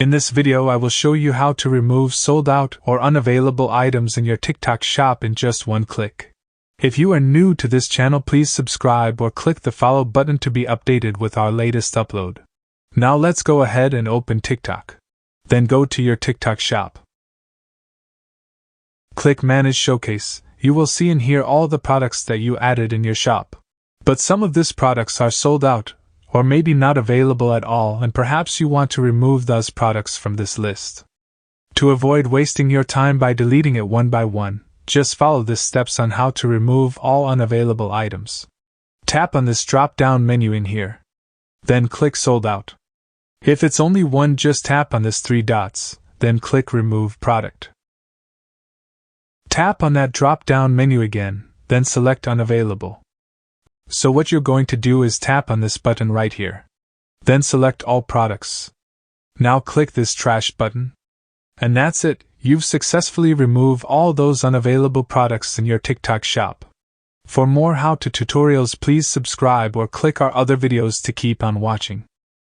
In this video I will show you how to remove sold out or unavailable items in your TikTok shop in just one click. If you are new to this channel, please subscribe or click the follow button to be updated with our latest upload. Now let's go ahead and open TikTok. Then go to your TikTok shop. Click Manage Showcase. You will see and hear all the products that you added in your shop. But some of these products are sold out, or maybe not available at all, and perhaps you want to remove those products from this list. To avoid wasting your time by deleting it one by one, just follow these steps on how to remove all unavailable items. Tap on this drop-down menu in here. Then click Sold Out. If it's only one, just tap on this 3 dots, then click Remove Product. Tap on that drop-down menu again, then select Unavailable. So what you're going to do is tap on this button right here. Then select All Products. Now click this Trash button. And that's it, you've successfully removed all those unavailable products in your TikTok shop. For more how-to tutorials, please subscribe or click our other videos to keep on watching.